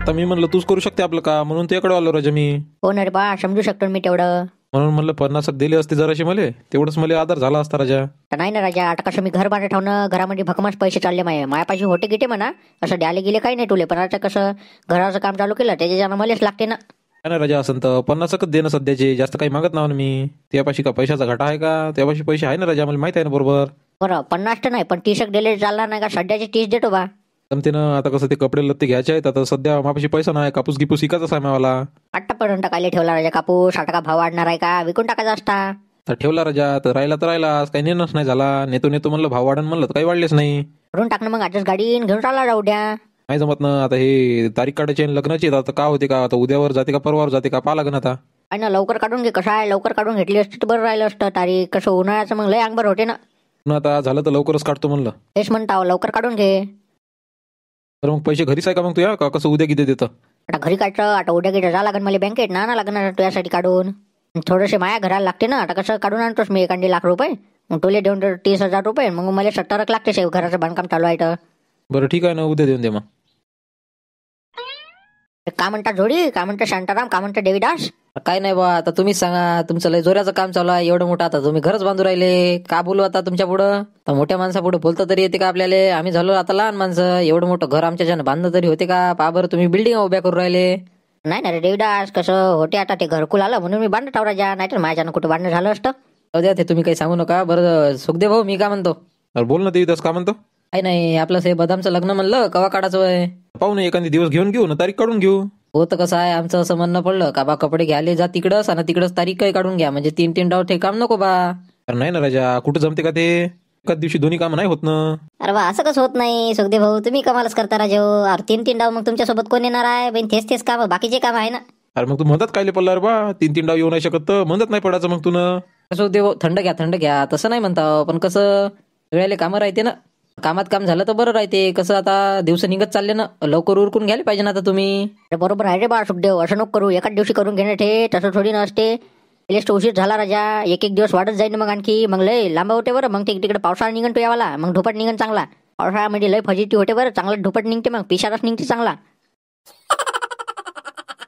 आता मी म्हणलं तूच करू शकते आपलं का, म्हणून तुझ्याकडे आलो राजा मी. हो ना रे बा, समजू शकतो मी तेवढं. म्हणून म्हणलं 50 दिले असते जराशे मले, तेवढंच मला आधार झाला असता राजा. तर नाही ना राजा, आता कसं मी घर बांधत ठेवणं, घरामध्ये भकमास पैसे चालले मायापाशी होते गिटे म्हणा, असं द्यायला गेले काही नाही तुले, पण आता कसं घराचं काम चालू केलं त्याच्या मलाच लागते ना. काय ना राजा, असं तर 50च दे ना सध्याचे, जास्त काही मागत ना मी. त्यापाशी का पैशाचा घाटा आहे का, त्यापाशी पैसे आहे ना राजा, मला माहित आहे ना बरोबर. बरं 50 तर नाही, पण 30 दिले चालला नाही का, सध्याचे 30 देतो बा. जमते ना, आता कसं ते कपडे लत्ते घ्यायचे आहेत, आता सध्या मापाशी पैसा नाही, कापूस गिपूस विकायचाच आहे मला. आतापर्यंत काय ठेवला राजा कापूस, आता का भाव वाढणार आहे का, विकून टाकायचा असता. तर ठेवला राजा, तर राहिला काही निर्णयच नाही झाला. नेतो म्हणलं भाव वाढन म्हणलं तर काही वाढलेच नाही. भरून टाकणं मग आजच गाडी घेऊन चालला जाऊ द्या. नाही जमत ना, आता हे तारीख काढायची आहे लग्नाची, आता का होते का, आता उद्यावर जाते का परवावर जाते का पाहा लागेल आता. आहे ना, लवकर काढून घे, कसं आहे लवकर काढून घेतली असती तर बरं राहिलं असतं तारीख, कसं उन्हाळ्याचं मग लय अंगभर होते ना. पण आता झालं तर लवकरच काढतो म्हणलं. तेच म्हणता लवकर काढून घे. तर मग पैसे घरीच आहे का मग तुया, का कसं उद्या किती देतं. आता घरी काढतं, आता उद्या गिद्या जा लागेल मला बँकेत ना लागणार तुझ्यासाठी काढून. थोडेसे माया घराला लागते ना, आता कसं काढून आणतोस मी एखादी ₹1,00,000, मग तुला देऊन 30,000 मग मला 70 लागते घराचं बांधकाम चालू आहे तर. बरं ठीक आहे ना, उद्या देऊन दे मग. का म्हणता जोडी, का म्हणता शांताराम, का म्हणता देवीदास. काय नाही बा, आता तुम्हीच सांगा, तुमचं लय जोराचं काम चालू आहे, एवढं मोठं आता तुम्ही घरच बांधू राहिले, का बोलू आता तुमच्या पुढं. तर मोठ्या माणसापुढे बोलता तरी येते का आपल्याला, आम्ही झालो आता लहान माणसं, एवढं मोठं घर आमच्या ज्यानं बांधणं तरी होते का, पा बरं तुम्ही बिल्डिंग उभ्या करू राहिले. नाही ना रे देवीदास, कसं होते आता ते घरकुल आलं म्हणून मी बांधत राजा, नाहीतर माझ्यानं कुठं बांधणं झालं असतं. द्या ते तुम्ही काही सांगू नका. बरं सुखदेव भाऊ, मी काय म्हणतो. अरे बोल ना देवीदास, का म्हणतो. काही नाही, आपलं हे बदामचं लग्न म्हणलं कवा काढायचं आहे. पाहू ना, एखादी दिवस घेऊ ना, तारीख काढून घेऊ. हो तर कसं आहे, आमचं असं म्हणणं पडलं का बा कपडे घ्यायला जा तिकडंच आणि तिकडंच तारीख काही काढून घ्या, म्हणजे 3-3 डाव ते काम नको बा. अरे नाही ना राजा, कुठं जमते का ते, एकाच दिवशी दोन्ही काम नाही होत ना. अरे बा असं कसं होत नाही सुखदेव भाऊ, तुम्ही कमालच करता राजा. अरे 3-3 डाव मग तुमच्यासोबत कोण येणार आहे बहीण, तेच काम बाकीचे काम आहे ना. अरे मग तू म्हणतात काय पडला रे बा, 3-3 डाव येऊ नाही शकत तर म्हणत नाही पडायचं मग तू ना. कसं देव, थंड घ्या तसं नाही म्हणता, पण कसं वेळेला कामं राहते ना, कामात काम झालं तर बरं राहते. कसं आता दिवस निघत चालले ना, लवकर उरकून घ्यायला पाहिजे ना आता तुम्ही. अरे बरोबर आहे रे बा सुखदेव, असं नको करू, एकाच दिवशी करून घेणे ठे, तसं थोडी नसते. लिस्ट उशीर झाला राजा, एक दिवस वाढत जाईल मग आणखी, मग लय लांबा होते बरं. मग तिकडे पावसाळा निघन तो यावाला, मग धुपट निघन चांगला. पावसाळ्यामध्ये लय फजिती होते बरं, चांगला धुपट निघते, मग पिशारच निघते चांगला.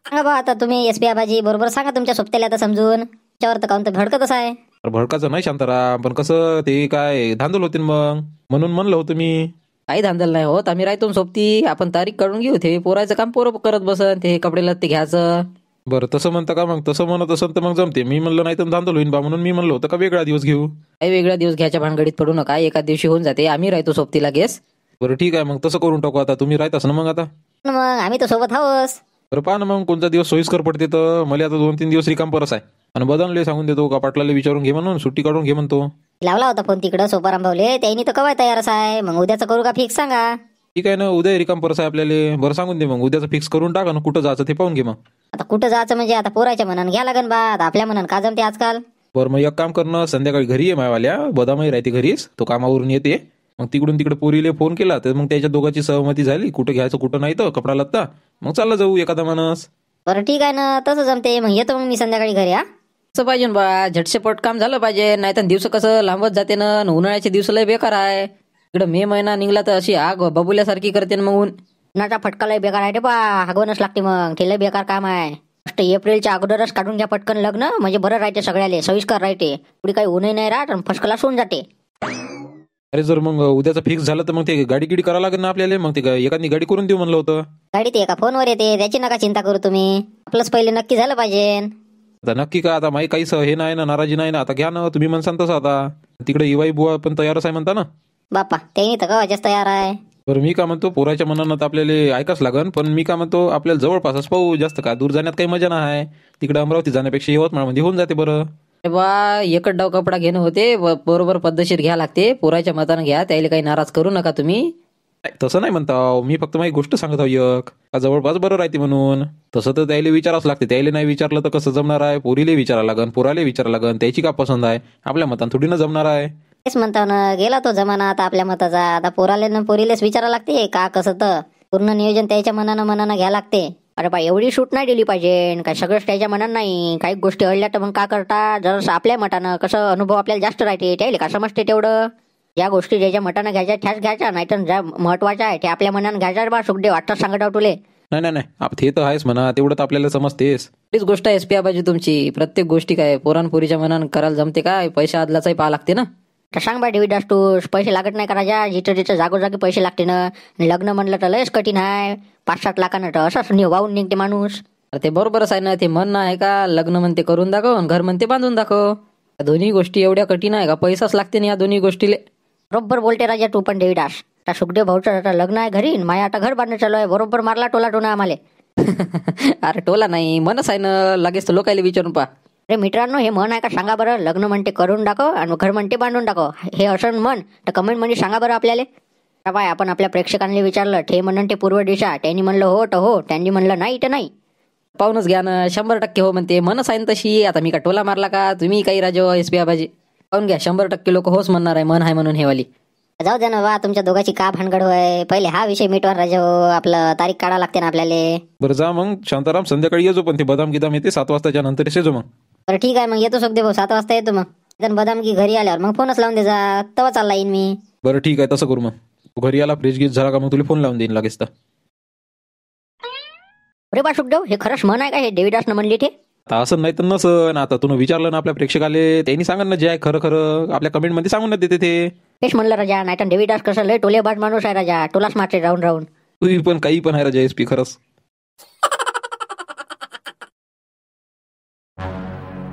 सांगा बा आता तुम्ही एसपी आबाजी, बरोबर सांगा तुमच्या सोबत्याला आता समजून, त्याच्यावर तर काउन तर भडकतच आहे. अरे भडकाचं नाही शांताराम, पण कसं ते काय धांदल होते मग, म्हणून म्हणलं होतं मी. काही धांदल नाही होत, आम्ही राहतो सोबती, आपण तारीख काढून घेऊ, ते पोरायचं काम पोरं करत बसन, ते कपडे लत्ते घ्यायचं. बरं तसं म्हणता का, मग तसं म्हणत असेल तर मग जमते. मी म्हणलं नाही तर धांदल होईन बा, म्हणून मी म्हणलं होतं का वेगळा दिवस घेऊ. काही वेगळा दिवस घ्यायच्या भानगडीत पडू नका, एका दिवशी होऊन जाते, आम्ही राहतो सोबतीला गेस. बरं ठीक आहे, मग तसं करून टाकू. आता तुम्ही राहतास ना मग आता. मग आम्ही तर सोबत आहोस. बरं पहा ना मग कोणता दिवस सोयीस्कर पडते, तर मला आता 2-3 दिवस रिकाम परस आहे, आणि बदनले सांगून देतो का पाटलाला विचारून घे म्हणून, सुट्टी काढून घे म्हणतो. लावला होता फोन तिकडं सोपाराम भाऊले, त्यांनी तर कवाय तयारच आहे, मग उद्याचं करू का फिक्स सांगा. ठीक आहे ना, उद्या रिकाम परस आहे आपल्याला. बरं सांगून दे, मग उद्याचं फिक्स करून टाका ना, कुठं जायचं ते पाहून घे मग. आता कुठं जायचं म्हणजे आता पोराच्या मनानं घ्या लागन बा, आता आपल्या मनानं का जमते आजकाल. बरं मग एक काम करणं, संध्याकाळी घरी ये मायवाल्या, बदामही राहते घरीच, तो कामावरून येते, मग तिकडून तिकडे पोरीले फोन केला तर मग त्याच्या दोघांची सहमती झाली, कुठं घ्यायचं कुठं नाही तर कपडा लत्ता, मग चालला जाऊ एखादा माणूस. बरं ठीक आहे ना, तसं जमते, मग येतो मग मी संध्याकाळी घरी. असं पाहिजे बा, झटसेपट काम झालं पाहिजे, नाही तर दिवस कसं लांबत जाते ना, उन्हाळ्याचे दिवस लय बेकार आहे. इकडं मे महिना निघला तर अशी आग बबुल्यासारखी करते ना, मग उन्हाचा फटका लय बेकार आहे रे बा, हागवणच लागते मग, ते लय बेकार काम आहे. एप्रिलच्या अगोदरच काढून घ्या पटकन लग्न, म्हणजे बरं राहते सगळ्याले, सोयीस्कर राहते, पुढे काही ऊनही नाही राहत आणि फर्स्ट क्लास होऊन जाते. अरे जर मग उद्याचं फिक्स झालं तर मग ते गाडी गिडी करावं लागेल ना आपल्याला, मग ते एखादी गाडी करून देऊ म्हणलं होतं. गाडी ते एका फोनवर येते, त्याची नका चिंता करू तुम्ही, आपलंच पहिले नक्की झालं पाहिजे. आता नक्की का, आता माही काहीच हे नाही ना, नाराजी नाही ना, आता घ्या ना तुम्ही म्हणसान तसं. आता तिकडे इवाई बुवा पण तयारच आहे म्हणता ना. बाप्पा त्यांनी तर कवाच्याच तयार आहे. बरं मी काय म्हणतो, पोराच्या मनानं तर आपल्याला ऐकाच लागन, पण मी काय म्हणतो आपल्याला जवळपासच पाहू, जास्त का दूर जाण्यात काही मजा नाही. तिकडे अमरावती जाण्यापेक्षा यवतमाळमध्ये होऊन जाते. बरं बा एकच डाव कपडा घेणं होते, बरोबर पद्धतशीर घ्या लागते, पोराच्या मतानं घ्या, त्याला काही नाराज करू नका तुम्ही. तसं नाही म्हणता, मी फक्त माझी गोष्ट सांगत आहो एक, का जवळपास बरं राहते म्हणून. तसं तर त्याला विचारावंच लागते, त्याला नाही विचारलं तर कसं जमणार आहे. पोरीले विचारावं लागन, पोराले विचारावं लागन, त्याची का पसंत आहे, आपल्या मतानं थोडी ना जमणार आहे. तेच म्हणता ना, गेला तो जमाना आता आपल्या मताचा, आता पोराले ना पोरीलेच विचारावं लागते का कसं, तर पूर्ण नियोजन त्याच्या मनानं घ्या लागते. अरे बा एवढी शूट नाही दिली पाहिजे, काय सगळंच त्याच्या मनानं नाही, काही गोष्टी अडल्या तर मग का करता, जर आपल्या मतानं कसं अनुभव आपल्याला जास्त राहते, त्याला का समजते तेवढं. या गोष्टी ज्याच्या मतानं घ्यायच्या त्याच घ्यायच्या, नाहीतर ज्या महत्वाच्या आहे ते आपल्या मनानं घ्यायच्या बा. सुखदेव आत्ताच सांगत आहो तुले, नाही नाही नाही ते तर आहेच म्हणा, तेवढं तर आपल्याला समजतेस. तीच गोष्ट आहे एस पी आबाजी तुमची. प्रत्येक गोष्टी काय पोरांपुरीच्या मनानं करायला जमते काय? पैसा आदलाचाही पाहा लागते ना. तर सांग बा डेव्हिड तू पैसे लागत नाही का राजा? जिथं जिथं जागोजागी पैसे लागते ना. आणि लग्न म्हणलं तर लयच कठीण आहे. 5-7 लाखानं तर असंच वाहून निघते माणूस. अरे ते बरोबरच आहे ना. ते म्हणणं आहे का, लग्न म्हणते करून दाखव आणि घर म्हणते बांधून दाखव. या दोन्ही गोष्टी एवढ्या कठीण आहे का? पैसाच लागते ना या दोन्ही गोष्टीले. बरोबर बोलते राजा तू पण डेव्हिड. आता सुखदेव भाऊचं आता लग्न आहे घरी, माया आता घर बांधणं चालू आहे. बरोबर मारला टोला टोना आम्हाला. अरे टोला नाही, मनच आहे ना. लगेच तर लोकायला विचारून पहा. अरे मित्रांनो, हे म्हण आहे का सांगा बरं? लग्न म्हणते करून दाखव आणि घर म्हणते बांधून दाखव. हे असं म्हण तर कमेंट मध्ये सांगा बरं आपल्याला. बाय आपण आपल्या प्रेक्षकांनी विचारलं, ते म्हणून ते पूर्व दिशा. त्यांनी म्हणलं हो तर हो, त्यांनी म्हणलं नाही तर नाही. पाहूनच घ्या ना. 100% हो म्हणते. मनच आहे ना तशी. आता मी का टोला मारला का? तुम्ही काही राजा एस पी आबाजी पाहून घ्या. 100% लोक होच म्हणणार आहे, मन आहे म्हणून हेवाली. जाऊ दे ना वा, तुमच्या दोघांची का भानगड होय? पहिले हा विषय मिटवा राजा हो. आपलं तारीख काढा लागते ना आपल्याला. बरं जा मग शांताराम, संध्याकाळी येजो, पण ते बदाम गिदाम येते 7 वाजताच्या नंतर येजो मग. बरं ठीक आहे मग येतो सुखदेव भाऊ. 7 वाजता येतो मग. जण बदाम की घरी आल्यावर मग फोनच लावून दे जा, तेव्हा चालला येईन मी. बरं ठीक आहे, तसं करू मग. तू घरी आला फ्रेश गीत झाला का मग तुला फोन लावून देईन लगेच. तर अरे बा सुखदेव, हे खरंच म्हण आहे का हे डेव्हिडासनं म्हणली ते? आता असं नाही तर नसन. आता तुला विचारलं ना आपल्या प्रेक्षकाले, त्यांनी सांगा ना जे आहे खरं खरं आपल्या कमेंट मध्ये सांगून ना देते ते. तेच म्हणलं राजा. नाही तर डेव्हिडास कसं लय टोलेबाज माणूस आहे राजा. टोलाच मारते राहून राहून. तू पण काही पण आहे राजा एस पी खरंच.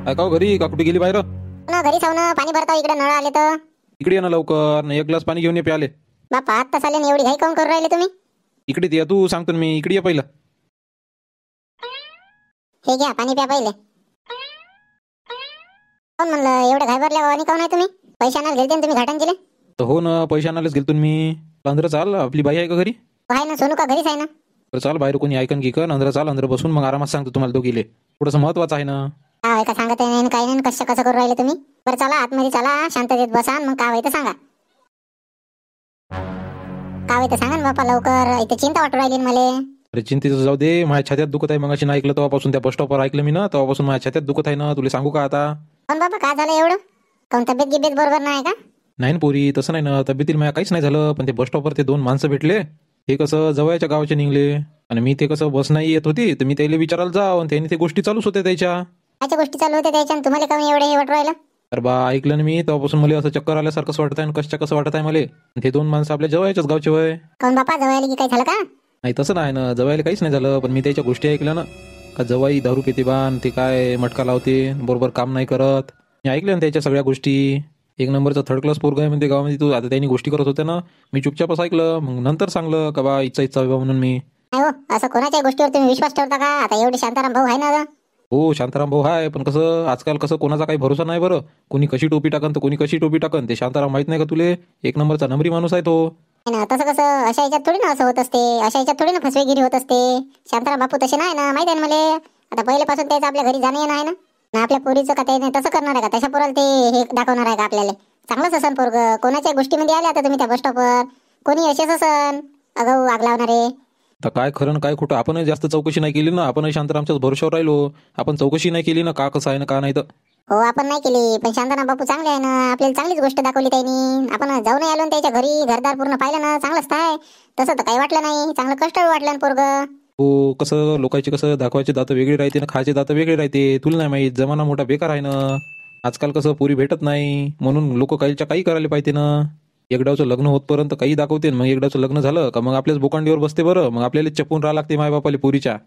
काय का घरी का कुठे गेली बाहेर? ना घरी जाऊ ना. पाणी भरता इकडे नळ आले तर. इकडे ये ना लवकर, एक ग्लास पाणी घेऊन ये प्याले. बापा आत्ता चालेल एवढी घाई काऊन करून राहिले तुम्ही? इकडे ये तू, सांगतो ना मी. इकडे ये पहिलं. हे घ्या पाणी प्या पहिले. कोण म्हणलं एवढं घाई भरल्या आणि काऊन आहे तुम्ही? पैसे आणायला गेलते ना तुम्ही घाटांजीले? तर हो ना, पैसे आणायलाच गेलतो मी. अंदर चाल, आपली बाई आहे का घरी? आहे ना, सोनू का घरीच आहे ना? तर चाल, बाहेर कोणी ऐकन की कर. अंदर चाल, अंदर बसून मग आरामात सांगतो तुम्हाला दोघीले. थोडंसं महत्वाचं आहे ना. काय आहे का सांगत नाही काही नाही. कसं कसं करून राहिले तुम्ही? बरं चला आतमध्ये चला, शांततेत बसा. मग काय आहे तर सांगा. काय आहे तर सांगा ना बापा लवकर. इथे चिंता वाटू राहिली ना मला. अरे चिंतेचं जाऊ दे, माझ्या छात्यात दुखत आहे. मग अशी ना ऐकलं तेव्हापासून, त्या बस स्टॉपवर ऐकलं मी ना तेव्हापासून माझ्या छात्यात दुखत आहे ना. तुला सांगू का आता? पण बाबा काय झालं एवढं? कोण तब्येत गिब्येत बरोबर नाही का? नाही ना पोरी, तसं नाही ना. तब्येतील माझ्या काहीच नाही झालं. पण ते बस स्टॉपवर ते 2 माणसं भेटले. हे कसं जवळच्या गावाचे निघले आणि मी ते कसं बस नाही येत होती तर मी त्याला विचारायला जाव आणि त्यांनी ते गोष्टी चालूच होत्या त्याच्या. त्याच्या गोष्टी चालू होत्या त्याच्या. तुम्हाला काऊन एवढं हे वाटू राहिलं? तर बा ऐकलं ना मी तेव्हापासून मला असं चक्कर आल्यासारखंच वाटत आहे आणि कसं वाटत आहे मला. ते 2 माणसं आपल्या जवळच्याच गावचे वय. कोण बापा जवळ आली की काय झालं का? नाही तसं नाही ना, जवायला काहीच नाही झालं. पण मी त्याच्या गोष्टी ऐकल्या ना, का जवाई दारू पिते बान, ते काय मटका लावते, बरोबर काम नाही करत. मी ऐकलं ना त्याच्या सगळ्या गोष्टी. 1 नंबरचा 3rd क्लास पोरगा आहे म्हणते गावामध्ये. तू आता त्यांनी गोष्टी करत होत्या ना, मी चुपचापच ऐकलं. मग नंतर सांगलं का बा इच्छा बाबा म्हणून मी. नाही हो, असं कोणाच्या गोष्टीवर तुम्ही विश्वास ठेवता का? आता एवढे शांताराम भाऊ आहे ना. हो शांताराम भाऊ आहे, पण कसं आजकाल कसं कोणाचा काही भरोसा नाही बरं. कोणी कशी टोपी टाकन तर कोणी कशी टोपी टाकन. ते शांताराम माहित नाही का तुले? 1 नंबरचा नंबरी माणूस आहे तो. ना तसं कसं अशा ह्याच्यात थोडी ना असं होत असते. अशा ह्याच्यात थोडी ना फसवेगिरी होत असते. शांताराम बापू तसे नाही ना, माहिती आहे ना मला. आता पहिल्यापासून त्याचं आपल्या घरी जाणं येणं आहे ना. आपल्या पोरीचं का त्याने तसं करणार आहे का? त्याच्या पोराला ते हे दाखवणार आहे का आपल्याला? चांगलंच असन पोरग. कोणाच्या गोष्टीमध्ये आले आता तुम्ही त्या बस स्टॉपवर, कोणी असेच असन अगाऊ आग लावणारे. तर काय खरं काय खोटं आपणही जास्त चौकशी नाही केली ना. आपणही शांतारामच्याच भरोशावर राहिलो. आपण चौकशी नाही केली ना का कसं आहे ना का नाही तर. हो आपण नाही केली, पण शांताराम बापू चांगले आहे ना. आपल्याला चांगलीच गोष्ट दाखवली त्यांनी. आपण जाऊन आलो त्याच्या घरी, घरदार पूर्ण पाहिलं ना. चांगलंच आहे तसं तर काही वाटलं नाही. चांगलं कष्ट वाटलं ना पोरग. हो कसं लोकांचे कसं दाखवायचे दात वेगळे राहते ना, खायचे दात वेगळे राहते. तुला नाही माहित, जमाना मोठा बेकार आहे ना. आजकाल कसं पुरी भेटत नाही म्हणून लोक काहीच्या काही करायला पाहिजे ना. एकदाचं लग्न होतपर्यंत काही दाखवते, मग एकदाचं लग्न झालं का मग आपल्याच बोकांडीवर बसते. बरं मग आपल्याला चपून राहा लागते मायबापाले पुरीच्या.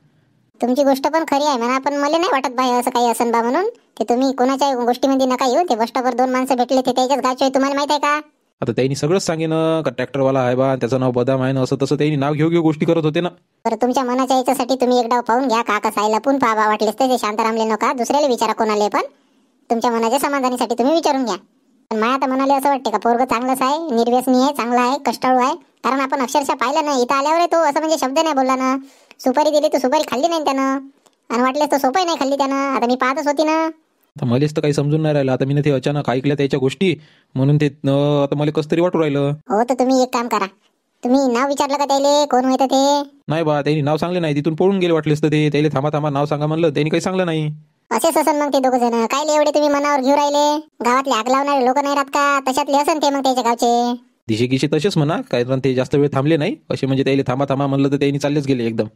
तुमची गोष्ट पण खरी आहे म्हणा, पण मला नाही वाटत बाई असं काही असन बा म्हणून. ते तुम्ही कोणाच्या गोष्टीमध्ये नका येऊ. ते बस स्टॉपवर 2 माणसं भेटले ते त्याच्याच गावचे, तुम्हाला माहित आहे का? आता त्यांनी सगळंच सांगेन का ट्रॅक्टरवाला आहे बा, त्याचं नाव बदाम आहे ना, असं तसं त्यांनी नाव घेऊ गोष्टी करत होते ना. बरं तुमच्या मनाच्या याच्यासाठी तुम्ही एकदा पाहून घ्या. का कसं आहे लपून पाहा. वाटलेच ते शांतारामले नका, दुसऱ्याला विचारा कोणाले. पण तुमच्या मनाच्या समाधानासाठी तुम्ही विचारून घ्या. पण माझ्या तर मनाला असं वाटते का पोरग चांगलंच आहे, निर्व्यसनी आहे, चांगला आहे, कष्टाळू आहे. कारण आपण अक्षरशः पाहिलं ना इथं आल्यावर तो असं म्हणजे शब्द नाही बोलला ना. सुपारी दिली तर सुपारी खाल्ली नाही त्यानं, आणि वाटलेस तर सोपही नाही खाल्ली त्यानं. आता मी पाहतच होती ना. आता मलाच तर काही समजून नाही राहिलं. आता मी ते अचानक ऐकल्या त्याच्या गोष्टी म्हणून ते आता मला कसं तरी वाटू राहिलं. हो तर तुम्ही एक काम करा, तुम्ही नाव विचारलं का त्याले कोण होतं ते? नाही बा, त्यांनी नाव सांगले नाही. तिथून पळून गेले वाटलेस तर ते. त्याला थांबा थांबा नाव सांगा म्हणलं, त्यांनी काही सांगलं नाही. असेच असन मग ते 2 जण. काय एवढे तुम्ही मनावर घेऊ राहिले? गावातले आग लावणारे लोक नाही राहत का? तशातले असन ते मग त्याच्या गावचे. दिशे गिशे तसेच म्हणा, कारण ते जास्त वेळ थांबले नाही. असे म्हणजे त्याला थांबा थांबा म्हणलं तर त्यांनी चाललेच गेले एकदम.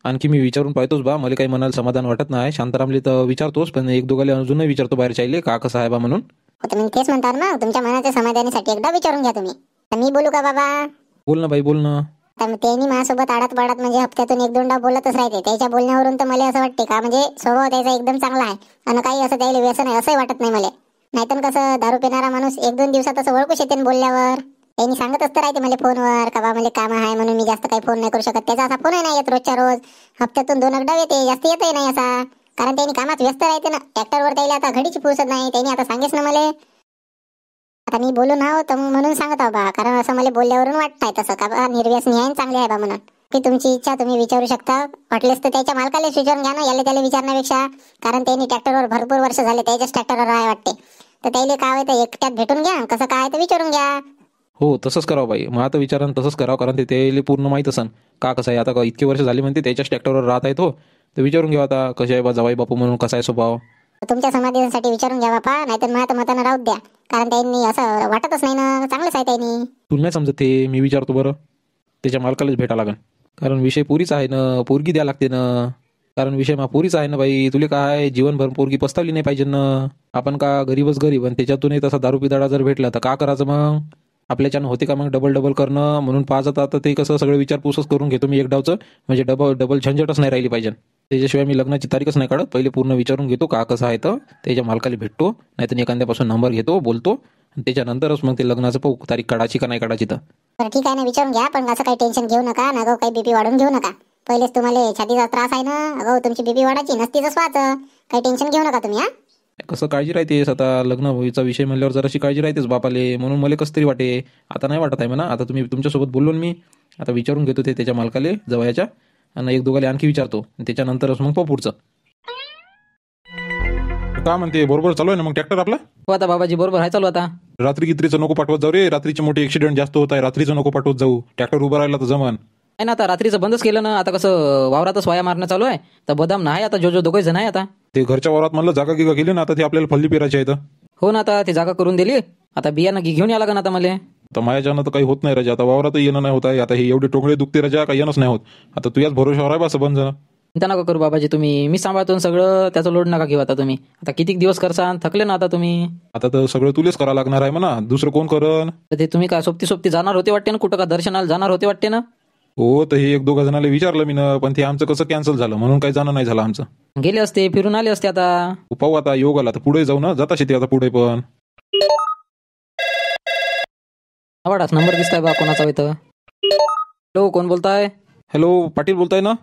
आणखी मी विचारून पाहतोच बा, मला काही मनाला समाधान वाटत नाही. शांतारामले तर विचारतोच, पण एक दोघाले अजूनही विचारतो बाहेर चालले का कसं आहे बा म्हणून. हो, तर मी तेच म्हणतात ना, तुमच्या मनाच्या समाधानासाठी एकदा विचारून घ्या तुम्ही. तर मी बोलू का बाबा? बोल ना बाई, बोल ना. तर त्यांनी माझ्यासोबत आडात पाडात म्हणजे हप्त्यातून एक दोनदा बोलतच राहते. त्याच्या बोलण्यावरून तर मला असं वाटते का म्हणजे स्वभाव त्याचा एकदम चांगला आहे आणि काही असं त्याला व्यसन आहे असंही वाटत नाही मला. नाहीतर कसं दारू पिणारा माणूस एक दोन दिवसात असं ओळखूच येते बोलल्यावर. त्यांनी सांगत असतं राहते मला फोनवर का बा मला काम आहे म्हणून मी जास्त काही फोन नाही करू शकत. त्याचा असा फोनही नाही येत रोजच्या रोज. हप्त्यातून 2 एकदा येते, जास्त येतही नाही असा. कारण त्यांनी कामात व्यस्त राहते ना. ट्रॅक्टरवर त्याला आता घडीची फुरसत नाही. त्यांनी आता सांगेच ना मला. आता मी बोलून आहो तर मग म्हणून सांगत आहो बा, कारण असं मला बोलल्यावरून वाटतंय तसं का बा निर्व्यसनी आहे चांगले आहे बा म्हणून. की तुमची इच्छा तुम्ही विचारू शकता. वाटलेस तर त्याच्या मालकालाच विचारून घ्या ना, याला त्याला विचारण्यापेक्षा. कारण त्यांनी ट्रॅक्टरवर भरपूर वर्ष झाले, त्याच्याच ट्रॅक्टरवर आहे वाटते. तर त्याला काय आहे तर एकट्यात भेटून घ्या, कसं काय तर विचारून घ्या. हो तसंच करावं बाई, मग आता विचारानं तसंच करावं, कारण ते त्याला पूर्ण माहीत असन का कसं आहे. आता का इतके वर्ष झाले म्हणते त्याच्याच ट्रॅक्टरवर राहत आहे तो, तर विचारून घ्या आता कसे आहे बा जावाई बापू म्हणून, कसा आहे स्वभाव. तुमच्या समाधानासाठी विचारून घ्या बापा, नाहीतर माझ्या मतानं राहू द्या. कारण त्यांनी असं वाटतच नाही ना, चांगलंच आहे त्यांनी. तुला नाही समजत ते, मी विचारतो बरं. त्याच्या मालकालाच भेटा लागेल, कारण विषय पुरीच आहे ना, पोरगी द्या लागते ना. कारण विषय मा पुरीच आहे ना बाई. तुला काय जीवनभर पोरगी पस्तावली नाही पाहिजे ना. आपण का गरीबच गरीब, आणि त्याच्यातूनही तसा दारू पिदाडा जर भेटला तर का करायचं मग. आपल्याच्यानं होते का मग डबल डबल करणं. म्हणून पाहत आता ते कसं सगळं विचारपूसच करून घेतो मी एक डावचं, म्हणजे डबल डबल झंझटच नाही राहिली पाहिजे. त्याच्याशिवाय मी लग्नाची तारीखच नाही काढत. पहिले पूर्ण विचारून घेतो का कसं आहे, तर त्याच्या मालकाला भेटतो, नाहीतर एखाद्यापासून नंबर घेतो, बोलतो, आणि त्याच्यानंतरच मग ते लग्नाचं पाहू तारीख काढायची का नाही काढायची. तर बरं ठीक आहे ना, विचारून घ्या. पण असं काही टेन्शन घेऊ नका ना, काही बीपी वाढून घेऊ नका. पहिलेच तुम्हाला छातीचा त्रास आहे ना, अगो तुमची बीपी वाढायची नसतीच वाच. काही टेन्शन घेऊ नका तुम्ही. कसं काळजी राहतेस आता, लग्न होईचा विषय म्हणल्यावर जराशी काळजी राहतेच बापाले. म्हणून मला कसं तरी वाटे, आता नाही वाटत आहे म्हणा. आता तुम्ही तुमच्यासोबत बोललो मी, आता विचारून घेतो ते त्याच्या मालकाले जवळच्या, आणि एक दोघाले आणखी विचारतो, त्याच्यानंतरच मग पाहू पुढचं. का म्हणते, बरोबर चालू आहे ना मग ट्रॅक्टर आपला? हो आता बाबाजी बरोबर आहे चालू. आता रात्री गित्रीचं नको पाठवत जाऊ रे, रात्रीचे मोठे ऍक्सिडेंट जास्त होत आहे. रात्रीचं नको पाठवत जाऊ, ट्रॅक्टर उभं राहिला तर जमन. नाही ना, आता रात्रीचं बंदच केलं ना. आता कसं वावरातच वाया मारणं चालू आहे, तर बदाम नाही आता जो दोघे जण आहे. आता ते घरच्या वावरात म्हणलं जागा गिगा गेली ना, आता ते आपल्याला फल्ली पेरायची आहे. तर हो ना, आता ती जागा करून दिली. आता बियाणं घेऊन या लागन आता मला. तर माझ्याच्यानं तर काही होत नाही राजा, आता वावरातही येणं नाही होत आहे. आता हे एवढे टोंगळे दुखते राजा, काही येणंच नाही होत. आता तू याच भरोशावर आहे बा सबंध जण. चिंता नका करू बाबाजी तुम्ही, मी सांभाळतो सगळं, त्याचा लोड नका घेऊ आता तुम्ही. आता किती दिवस करसान, थकले ना आता तुम्ही. आता तर सगळं तुलेच करावं लागणार आहे म्हणा, दुसरं कोण करण. तर ते तुम्ही काय सोबती सोबती जाणार होते वाटते ना, कुठं का दर्शनाला जाणार होते वाटते ना. हो, तर हे एक दोघा जणाला विचारलं मी ना, पण ते आमचं कसं कॅन्सल झालं म्हणून काही जाणं नाही झालं आमचं. गेले असते, फिरून आले असते. आता पाहू आता योग आला तर पुढे जाऊ ना, जाता शेती आता पुढे. पण आवाडाच नंबर दिसताय बा कोणाचा इथं. हॅलो, कोण बोलताय? हॅलो, पाटील बोलताय ना?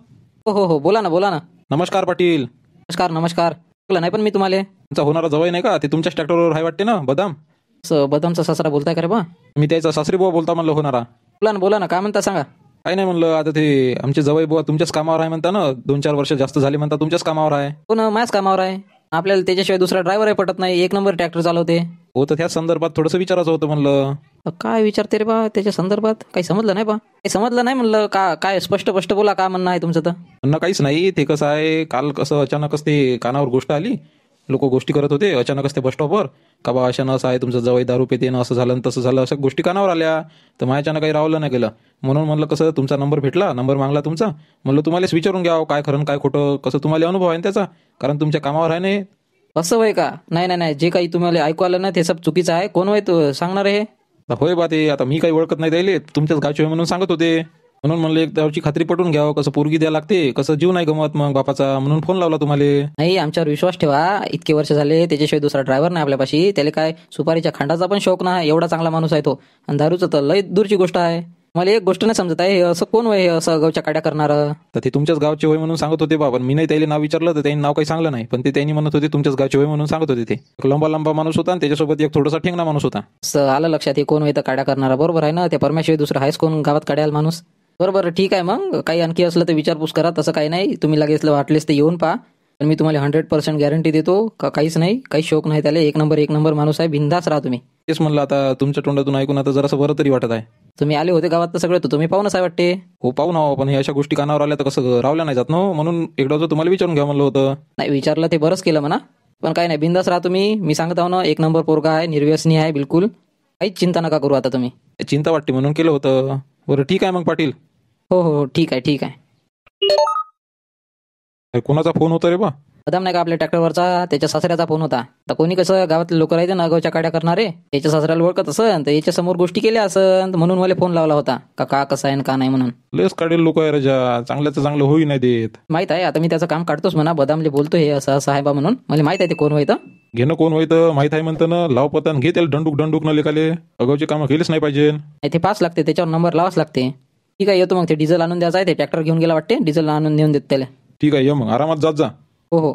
हो हो हो, बोला ना बोला ना. नमस्कार पाटील. नमस्कार नमस्कार. नाही पण मी तुम्हाला तुमचा होणारा जवळ नाही का, ते तुमच्याच ट्रॅक्टरवर आहे वाटते ना, बदाम. बदामचा सासरा बोलताय का रे बा? मी त्याचा सासरी बुवा बोलता म्हणलं होणारा. बोला ना, काय म्हणता सांगा. काही नाही म्हणलं, आता ते आमचे जवळ बुवा तुमच्याच कामावर आहे म्हणता ना, 2-4 वर्ष जास्त झाले म्हणता तुमच्याच कामावर आहे. हो ना, माझ्याच कामावर आहे. आपल्याला त्याच्याशिवाय दुसरा ड्रायव्हर पटत नाही, 1 नंबर ट्रॅक्टर चालवते. हो, तर त्याच संदर्भात थोडंसं विचारायचं होतं म्हणलं. काय विचारते रे बा त्याच्या संदर्भात? काही समजलं नाही बा, काही समजलं नाही म्हणलं. काय स्पष्ट बोला, काय म्हणणं आहे तुमचं? तर म्हणणं काहीच नाही. ते कसं आहे, काल कसं अचानकच ते कानावर गोष्ट आली, लोक गोष्टी करत होते अचानकच ते बस स्टॉपवर, का बा अशानं असं आहे तुमचं जवळ दारू पेते ना, असं झालं तसं झालं, अशा गोष्टी कानावर आल्या. तर माझ्यानं काही रावलं नाही गेलं. म्हणून म्हणलं कसं तुमचा नंबर भेटला, नंबर मागला तुमचा, म्हणलं तुम्हालाच विचारून घ्यावं काय खरं काय खोटं, कसं तुम्हाला अनुभव आहे त्याचा, कारण तुमच्या कामावर आहे नाही. असं होय का? नाही, जे काही तुम्हाला ऐकू आलं ना ते सब चुकीचं आहे. कोण होय तो सांगणार आहे? होय बा, ते आता मी काही ओळखत नाही त्याले, तुमच्याच गावचे म्हणून सांगत होते. म्हणून म्हणलं एक त्याची खात्री पटून घ्यावं, कसं पोरगी द्या लागते, कसं जीव नाही गमत मग बापाचा, म्हणून फोन लावला तुम्हाला. नाही, आमच्यावर विश्वास ठेवा. इतके वर्ष झाले त्याच्याशिवाय दुसरा ड्रायव्हर नाही आपल्यापाशी. त्याला काय सुपारीच्या खांडाचा पण शौक नाही, एवढा चांगला माणूस आहे तो. आणि दारूचं तर लय दूरची गोष्ट आहे. मला एक गोष्ट नाही समजत आहे, असं कोण होय असं गावच्या काड्या करणारं? तर ते तुमच्याच गावचे होय म्हणून सांगत होते बाबा. मी नाही त्याला नाव विचारलं तर त्यांनी नाव काही सांगलं नाही, पण ते त्यांनी म्हणत होते तुमच्याच गावचे होय म्हणून सांगत होते. ते एक लंबा माणूस होता आणि त्याच्यासोबत एक थोडासा ठेंगणा माणूस होता. असं आलं लक्षात, हे कोण होय तर काड्या करणारा. बरोबर आहे ना, त्या परमेश्वर दुसरा आहेच कोण गावात काड्याला माणूस. बरोबर, ठीक आहे. मग काही आणखी असलं तर विचारपूस करा, तसं काही नाही. तुम्ही लगेच वाटलेस तर येऊन पहा, पण मी तुम्हाला 100% गॅरंटी देतो का काहीच नाही, काही शोक नाही त्याला. एक नंबर माणूस आहे, बिंदास राहा तुम्ही. तेच म्हणलं, आता तुमच्या तोंडातून ऐकून आता जरासं बरं तरी वाटत आहे. तुम्ही आले होते गावात तर सगळे, तर तुम्ही पाहूनच आहे वाटते. हो पाहून हो, पण हे अशा गोष्टी कानावर आल्या तर कसं रावल्या नाही जात ना, म्हणून एकदा तुम्हाला विचारून घ्या म्हणलं होतं. नाही, विचारलं ते बरंच केलं म्हणा, पण काही नाही, बिंदास राहा तुम्ही. मी सांगत आहो ना, 1 नंबर पोरगा आहे, निर्व्यसनी आहे बिलकुल. काहीच चिंता नका करू आता तुम्ही. चिंता वाटते म्हणून केलं होतं. बरं ठीक आहे मग पाटील. हो, ठीक आहे. अरे कोणाचा फोन होता रे बा? बदाम नाही का आपल्या ट्रॅक्टरवरचा, त्याच्या सासऱ्याचा फोन होता. तर कोणी कसं गावातले लोक राहते ना गावच्या काड्या करणारे, त्याच्या सासऱ्याला ओळखत असन तर याच्या समोर गोष्टी केल्या असन, म्हणून मला फोन लावला होता का कसं आहे आणि का नाही म्हणून. लयच काढेल लोक आहे राजा, चांगल्याचं चांगलं होई नाही देत. माहित आहे आता मी त्याचं काम काढतोच म्हणा, बदामले बोलतो हे असं असं आहे बा म्हणून. मला माहित आहे ते कोण होतं. घेणं कोण व्हायचं माहित आहे म्हणतं ना, लाव पतान घे त्याला दंडूक न लेखाले. अगावची कामं केलीच नाही पाहिजे. ते पास लागते, त्याच्यावर नंबर लावाच लागते. ठीक आहे येतो मग, ते डिझेल आणून द्यायचं आहे, ते ट्रॅक्टर घेऊन गेला वाटते, डिझेल आणून नेऊन देत त्याला. ठीक आहे, ये मग आरामात जात जा. हो हो.